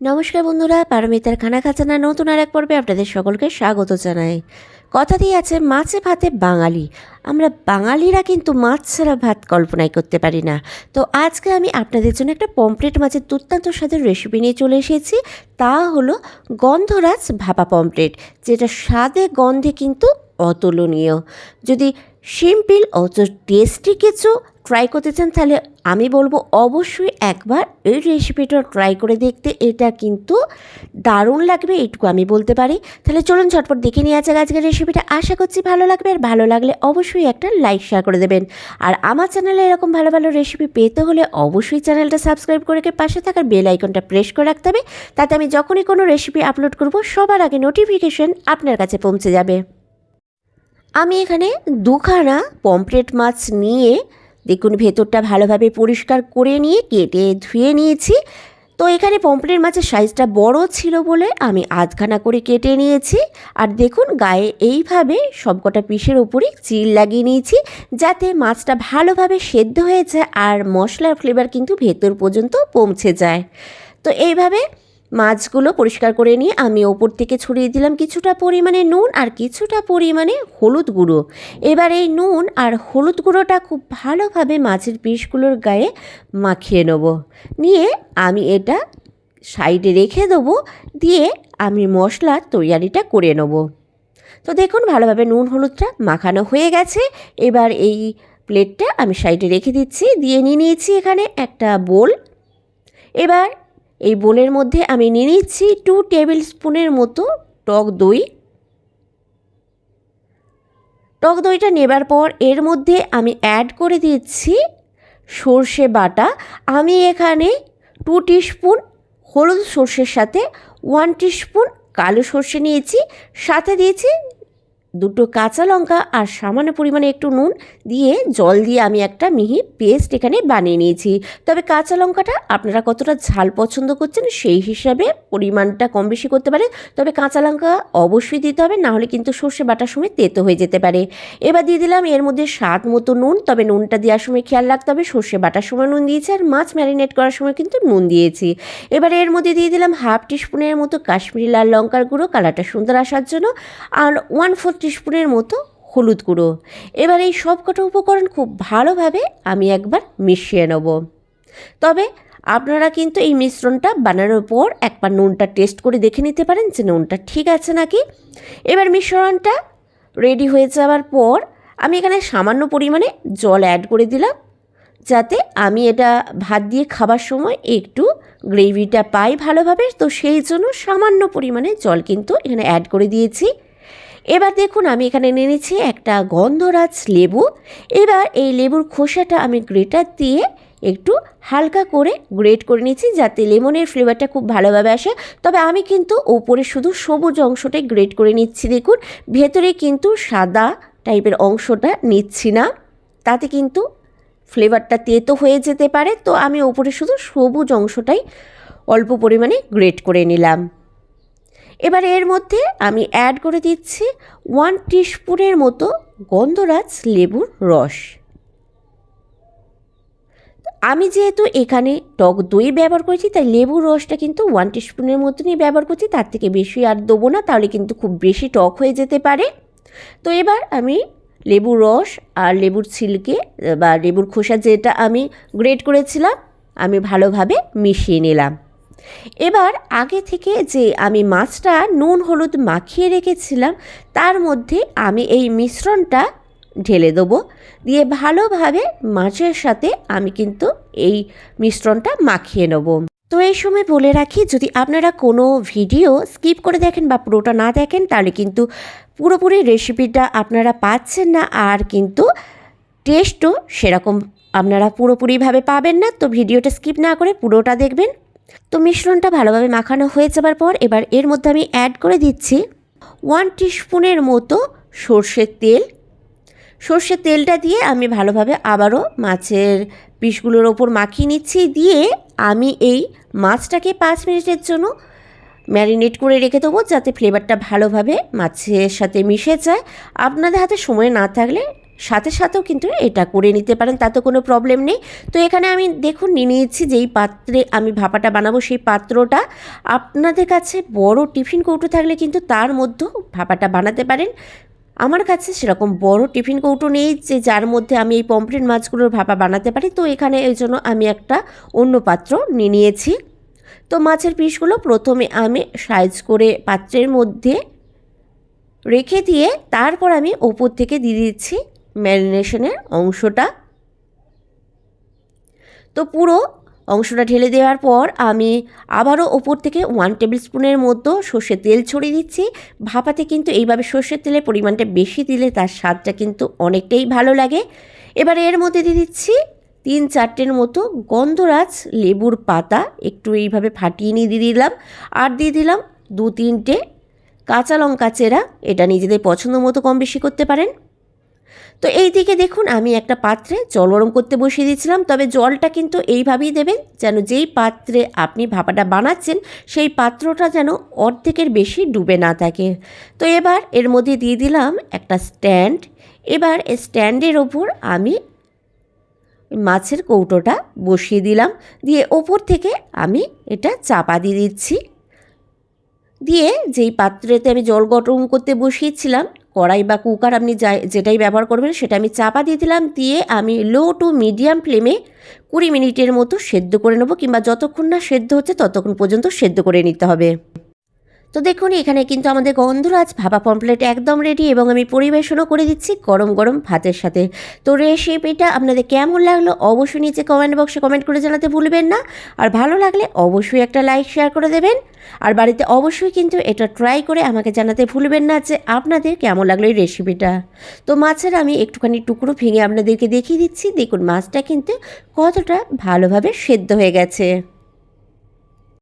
নমস্কার বন্ধুরা, পারমিতার খানা খাজানা নতুন আর এক পর্বে আপনাদের সকলকে স্বাগত জানাই। কথাতেই আছে মাছে ভাতে বাঙালি। আমরা বাঙালিরা কিন্তু মাছ ছাড়া ভাত কল্পনাই করতে পারি না। তো আজকে আমি আপনাদের জন্য একটা পমফ্রেট মাছের দুর্দান্ত স্বাদের রেসিপি নিয়ে চলে এসেছি। তা হলো গন্ধরাজ ভাপা পমফ্রেট, যেটা স্বাদে গন্ধে কিন্তু অতুলনীয়। যদি সিম্পল অত টেস্টি কিছু ট্রাই করতে চান তাহলে আমি বলবো অবশ্যই একবার এই রেসিপিটা ট্রাই করে দেখতে। এটা কিন্তু দারুণ লাগবে, এইটুকু আমি বলতে পারি। তাহলে চলুন ঝটপট দেখে নিয়ে আছে আজকের রেসিপিটা। আশা করছি ভালো লাগবে, আর ভালো লাগলে অবশ্যই একটা লাইক শেয়ার করে দেবেন। আর আমার চ্যানেলে এরকম ভালো ভালো রেসিপি পেতে হলে অবশ্যই চ্যানেলটা সাবস্ক্রাইব করে পাশে থাকার বেল আইকনটা প্রেস করে রাখতে হবে, তাতে আমি যখনই কোনো রেসিপি আপলোড করব সবার আগে নোটিফিকেশন আপনার কাছে পৌঁছে যাবে। আমি এখানে দুখানা পমফ্রেট মাছ নিয়ে দেখুন ভেতরটা ভালোভাবে পরিষ্কার করে নিয়ে কেটে ধুয়ে নিয়েছি। তো এখানে পমফ্রেট মাছের সাইজটা বড় ছিল বলে আমি আধখানা করে কেটে নিয়েছি। আর দেখুন গায়ে এইভাবে সবকটা পিসের ওপরই চিল লাগিয়ে নিয়েছি, যাতে মাছটা ভালোভাবে সেদ্ধ হয়ে যায় আর মশলার ফ্লেভার কিন্তু ভেতর পর্যন্ত পৌঁছে যায়। তো এইভাবে মাছগুলো পরিষ্কার করে নিয়ে আমি ওপর থেকে ছড়িয়ে দিলাম কিছুটা পরিমাণে নুন আর কিছুটা পরিমাণে হলুদ গুঁড়ো। এবার এই নুন আর হলুদ গুঁড়োটা খুব ভালোভাবে মাছের পিসগুলোর গায়ে মাখিয়ে নেব। নিয়ে আমি এটা সাইডে রেখে দেবো, দিয়ে আমি মশলার তৈয়ারিটা করে নেব। তো দেখুন ভালোভাবে নুন হলুদটা মাখানো হয়ে গেছে। এবার এই প্লেটটা আমি সাইডে রেখে দিচ্ছি, দিয়ে নিয়েছি এখানে একটা বোল। এবার এই বোলের মধ্যে আমি নিয়ে নিচ্ছি 2 টেবিল স্পুনের মতো টক দই। টক দইটা নেবার পর এর মধ্যে আমি অ্যাড করে দিচ্ছি সর্ষে বাটা। আমি এখানে 2 টিস্পুন হলুদ সর্ষের সাথে 1 টিস্পুন কালো সর্ষে নিয়েছি, সাথে দিয়েছি 2 কাঁচা লঙ্কা আর সামান্য পরিমাণে একটু নুন দিয়ে জল দিয়ে আমি একটা মিহি পেস্ট এখানে বানিয়ে নিয়েছি। তবে কাঁচা লঙ্কাটা আপনারা কতটা ঝাল পছন্দ করছেন সেই হিসাবে পরিমাণটা কম বেশি করতে পারে, তবে কাঁচা লঙ্কা অবশ্যই দিতে হবে, নাহলে কিন্তু সর্ষে বাটার সময় তেতো হয়ে যেতে পারে। এবার দিয়ে দিলাম এর মধ্যে স্বাদ মতো নুন, তবে নুনটা দেওয়ার সময় খেয়াল রাখতে হবে সর্ষে বাটার সময় নুন দিয়েছি আর মাছ ম্যারিনেট করার সময় কিন্তু নুন দিয়েছি। এবার এর মধ্যে দিয়ে দিলাম 1/2 টিস্পুনের মতো কাশ্মীরি লাল লঙ্কার গুঁড়ো কালারটা সুন্দর আসার জন্য, আর 1/4 টিস্পুনের মতো হলুদ গুঁড়ো। এবার এই সব কটা উপকরণ খুব ভালোভাবে আমি একবার মিশিয়ে নেব। তবে আপনারা কিন্তু এই মিশ্রণটা বানানোর পর একবার নুনটা টেস্ট করে দেখে নিতে পারেন যে নুনটা ঠিক আছে নাকি। এবার মিশ্রণটা রেডি হয়ে যাওয়ার পর আমি এখানে সামান্য পরিমাণে জল অ্যাড করে দিলাম, যাতে আমি এটা ভাত দিয়ে খাবার সময় একটু গ্রেভিটা পাই ভালোভাবে। তো সেই জন্য সামান্য পরিমাণে জল কিন্তু এখানে অ্যাড করে দিয়েছি। এবার দেখুন আমি এখানে নিয়ে নিচ্ছি একটা গন্ধরাজ লেবু। এবার এই লেবুর খোসাটা আমি গ্রেটার দিয়ে একটু হালকা করে গ্রেট করে নিচ্ছি, যাতে লেমনের ফ্লেভারটা খুব ভালোভাবে আসে। তবে আমি কিন্তু ওপরে শুধু সবুজ অংশটাই গ্রেট করে নিচ্ছি। দেখুন ভেতরে কিন্তু সাদা টাইপের অংশটা নিচ্ছি না, তাতে কিন্তু ফ্লেভারটা তেতো হয়ে যেতে পারে। তো আমি ওপরে শুধু সবুজ অংশটাই অল্প পরিমাণে গ্রেট করে নিলাম। এবার এর মধ্যে আমি অ্যাড করে দিচ্ছি 1 টিস্পুনের মতো গন্ধরাজ লেবুর রস। আমি যেহেতু এখানে টক দই ব্যবহার করেছি, তাই লেবুর রসটা কিন্তু 1 টিস্পুনের মতনই ব্যবহার করছি, তার থেকে বেশি আর দেবো না, তাহলে কিন্তু খুব বেশি টক হয়ে যেতে পারে। তো এবার আমি লেবুর রস আর লেবুর ছিলকে বা লেবুর খোসা যেটা আমি গ্রেট করেছিলাম আমি ভালোভাবে মিশিয়ে নিলাম। এবার আগে থেকে যে আমি মাছটা নুন হলুদ মাখিয়ে রেখেছিলাম তার মধ্যে আমি এই মিশ্রণটা ঢেলে দেবো, দিয়ে ভালোভাবে মাছের সাথে আমি কিন্তু এই মিশ্রণটা মাখিয়ে নেব। তো এই সময় বলে রাখি, যদি আপনারা কোনো ভিডিও স্কিপ করে দেখেন বা পুরোটা না দেখেন তাহলে কিন্তু পুরোপুরি রেসিপিটা আপনারা পাচ্ছেন না, আর কিন্তু টেস্টও সেরকম আপনারা পুরোপুরিভাবে পাবেন না। তো ভিডিওটা স্কিপ না করে পুরোটা দেখবেন। তো মিশ্রণটা ভালোভাবে মাখানো হয়ে যাবার পর এবার এর মধ্যে আমি অ্যাড করে দিচ্ছি 1 টিস্পুনের মতো সর্ষের তেল। সর্ষের তেলটা দিয়ে আমি ভালোভাবে আবারও মাছের পিসগুলোর ওপর মাখিয়ে নিচ্ছি, দিয়ে আমি এই মাছটাকে 5 মিনিটের জন্য ম্যারিনেট করে রেখে দেবো, যাতে ফ্লেভারটা ভালোভাবে মাছের সাথে মিশে যায়। আপনাদের হাতে সময় না থাকলে সাথে সাথেও কিন্তু এটা করে নিতে পারেন, তাতে কোনো প্রবলেম নেই। তো এখানে আমি দেখুন নিয়ে নিয়েছি যেই পাত্রে আমি ভাপাটা বানাবো সেই পাত্রটা। আপনাদের কাছে বড় টিফিন কৌটো থাকলে কিন্তু তার মধ্যেও ভাপাটা বানাতে পারেন। আমার কাছে সেরকম বড় টিফিন কৌটো নেই যে যার মধ্যে আমি এই পমফ্রেট মাছগুলোর ভাপা বানাতে পারি, তো এখানে এই জন্য আমি একটা অন্য পাত্র নিয়ে নিয়েছি। তো মাছের পিসগুলো প্রথমে আমি সাইজ করে পাত্রের মধ্যে রেখে দিয়ে তারপর আমি ওপর থেকে দিয়ে দিচ্ছি ম্যারিনেশনের অংশটা। তো পুরো অংশটা ঢেলে দেওয়ার পর আমি আবারও ওপর থেকে 1 টেবিল স্পুনের মতো সর্ষের তেল ছড়িয়ে দিচ্ছি। ভাপাতে কিন্তু এইভাবে সর্ষের তেলের পরিমাণটা বেশি দিলে তার স্বাদটা কিন্তু অনেকটাই ভালো লাগে। এবার এর মধ্যে দিয়ে দিচ্ছি 3-4টের মতো গন্ধরাজ লেবুর পাতা একটু এইভাবে ফাটিয়ে নিয়ে দিয়ে দিলাম। আর দিয়ে দিলাম 2-3টে কাঁচা লঙ্কা চেরা, এটা নিজেদের পছন্দ মতো কম বেশি করতে পারেন। তো এই দিকে দেখুন আমি একটা পাত্রে জল গরম করতে বসিয়ে দিয়েছিলাম, তবে জলটা কিন্তু এইভাবেই দেবেন যেন যেই পাত্রে আপনি ভাপাটা বানাচ্ছেন সেই পাত্রটা যেন অর্ধেকের বেশি ডুবে না থাকে। তো এবার এর মধ্যে দিয়ে দিলাম একটা স্ট্যান্ড। এবার এই স্ট্যান্ডের ওপর আমি মাছের কৌটোটা বসিয়ে দিলাম, দিয়ে ওপর থেকে আমি এটা চাপা দিয়ে দিচ্ছি। দিয়ে যেই পাত্রেতে আমি জল গরম করতে বসিয়েছিলাম, কড়াই বা কুকার আপনি যেটাই ব্যবহার করবেন সেটা আমি চাপা দিয়ে দিলাম। দিয়ে আমি লো টু মিডিয়াম ফ্লেমে 20 মিনিটের মতো সেদ্ধ করে নেবো, কিংবা যতক্ষণ না সেদ্ধ হচ্ছে ততক্ষণ পর্যন্ত সেদ্ধ করে নিতে হবে। তো দেখুন এখানে কিন্তু আমাদের গন্ধরাজ ভাপা পমফ্রেট একদম রেডি, এবং আমি পরিবেশনও করে দিচ্ছি গরম গরম ভাতের সাথে। তো রেসিপিটা আপনাদের কেমন লাগলো অবশ্যই নিচে কমেন্ট বক্সে কমেন্ট করে জানাতে ভুলবেন না। আর ভালো লাগলে অবশ্যই একটা লাইক শেয়ার করে দেবেন। আর বাড়িতে অবশ্যই কিন্তু এটা ট্রাই করে আমাকে জানাতে ভুলবেন না যে আপনাদের কেমন লাগলো এই রেসিপিটা। তো মাছের আমি একটুখানি টুকরো ভেঙে আপনাদেরকে দেখিয়ে দিচ্ছি। দেখুন মাছটা কিন্তু কতটা ভালোভাবে সেদ্ধ হয়ে গেছে।